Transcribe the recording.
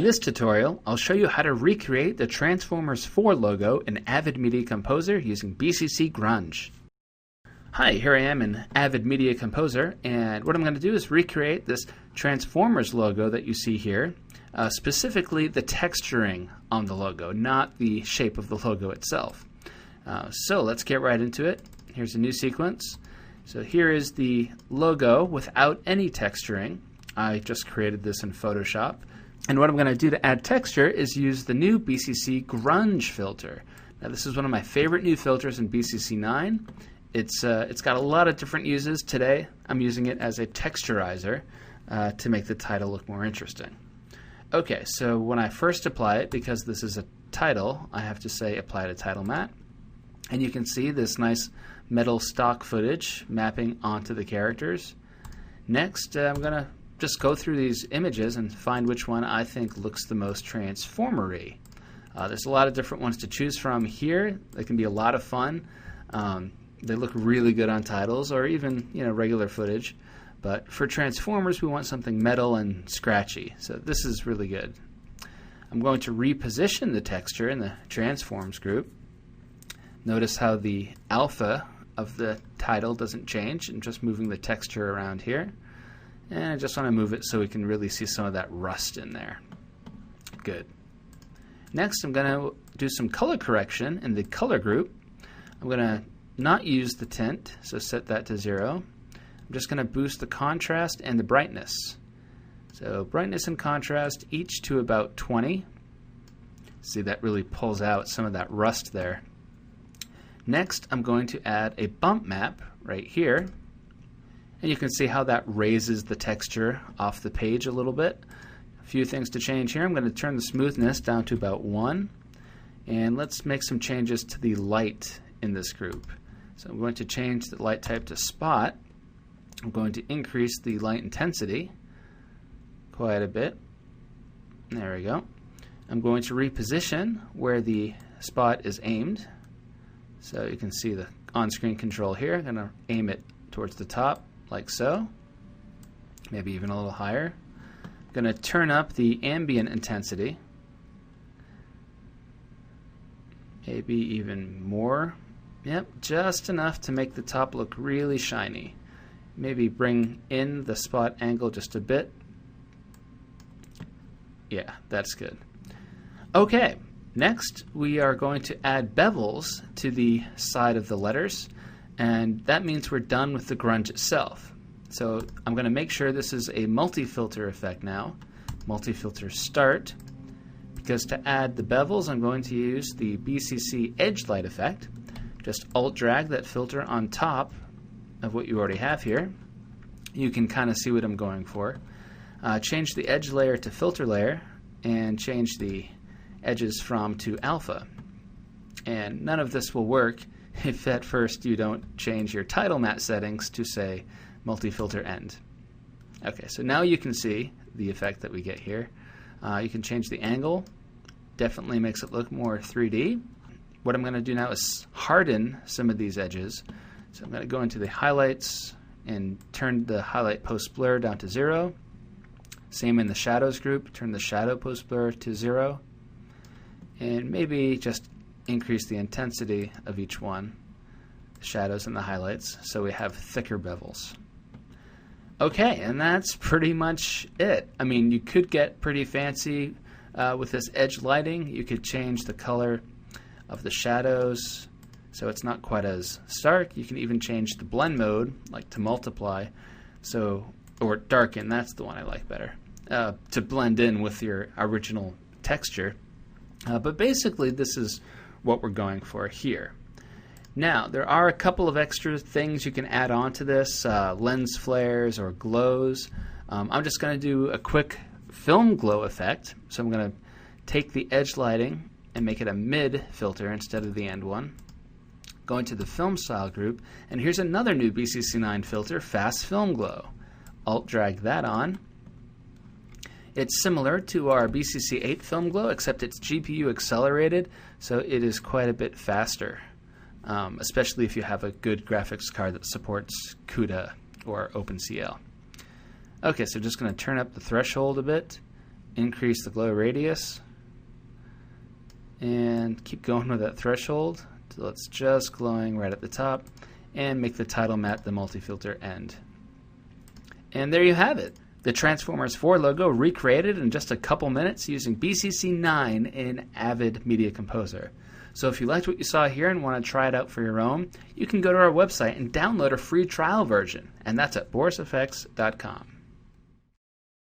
this tutorial, I'll show you how to recreate the Transformers 4 logo in Avid Media Composer using BCC Grunge. Hi, here I am in Avid Media Composer, and what I'm going to do is recreate this Transformers logo that you see here, specifically the texturing on the logo, not the shape of the logo itself. So let's get right into it. Here's a new sequence. So here is the logo without any texturing. I just created this in Photoshop. And what I'm going to do to add texture is use the new BCC Grunge filter. Now this is one of my favorite new filters in BCC 9. It's got a lot of different uses. Today I'm using it as a texturizer to make the title look more interesting. Okay, so when I first apply it, because this is a title, I have to say apply to title matte. And you can see this nice metal stock footage mapping onto the characters. Next, I'm going to just go through these images and find which one I think looks the most transformer-y. There's a lot of different ones to choose from here. They can be a lot of fun. They look really good on titles or even regular footage. But for Transformers, we want something metal and scratchy. So this is really good. I'm going to reposition the texture in the Transforms group. Notice how the alpha of the title doesn't change. I'm just moving the texture around here. And I just want to move it so we can really see some of that rust in there. Good. Next, I'm going to do some color correction in the color group. I'm going to not use the tint, so set that to 0. I'm just going to boost the contrast and the brightness. So brightness and contrast each to about 20. See, that really pulls out some of that rust there. Next, I'm going to add a bump map right here. And you can see how that raises the texture off the page a little bit. A few things to change here. I'm going to turn the smoothness down to about 1. And let's make some changes to the light in this group. So I'm going to change the light type to spot. I'm going to increase the light intensity quite a bit. There we go. I'm going to reposition where the spot is aimed. So you can see the on-screen control here. I'm going to aim it towards the top, like so. Maybe even a little higher. I'm going to turn up the ambient intensity. Maybe even more. Yep, just enough to make the top look really shiny. Maybe bring in the spot angle just a bit. Yeah, that's good. Okay, next we are going to add bevels to the side of the letters, and that means we're done with the grunge itself. So I'm going to make sure this is a multi-filter effect now. Multi-filter start. Because to add the bevels, I'm going to use the BCC edge light effect. Just alt-drag that filter on top of what you already have here. You can kind of see what I'm going for. Change the edge layer to filter layer and change the edges from to alpha. And none of this will work if at first you don't change your title matte settings to say multi-filter end. Okay, so now you can see the effect that we get here. You can change the angle. Definitely makes it look more 3D. What I'm going to do now is harden some of these edges. So I'm going to go into the highlights and turn the highlight post blur down to 0. Same in the shadows group, turn the shadow post blur to 0. And maybe just increase the intensity of each one, the shadows and the highlights, so we have thicker bevels. Okay, and that's pretty much it. I mean, you could get pretty fancy with this edge lighting. You could change the color of the shadows so it's not quite as stark. You can even change the blend mode, like to multiply, or darken, that's the one I like better, to blend in with your original texture. But basically this is what we're going for here. Now, there are a couple of extra things you can add on to this, lens flares or glows. I'm just going to do a quick film glow effect. So I'm going to take the edge lighting and make it a mid filter instead of the end one. Go into the film style group, and here's another new BCC 9 filter, Fast Film Glow. Alt-drag that on. It's similar to our BCC 8 Film Glow, except it's GPU accelerated, so it is quite a bit faster, especially if you have a good graphics card that supports CUDA or OpenCL. Okay, so just going to turn up the threshold a bit increase the glow radius, and keep going with that threshold until it's just glowing right at the top, and make the title matte the multi-filter end. And there you have it. The Transformers 4 logo recreated in just a couple minutes using BCC 9 in Avid Media Composer. So if you liked what you saw here and want to try it out for your own, you can go to our website and download a free trial version, and that's at borisfx.com.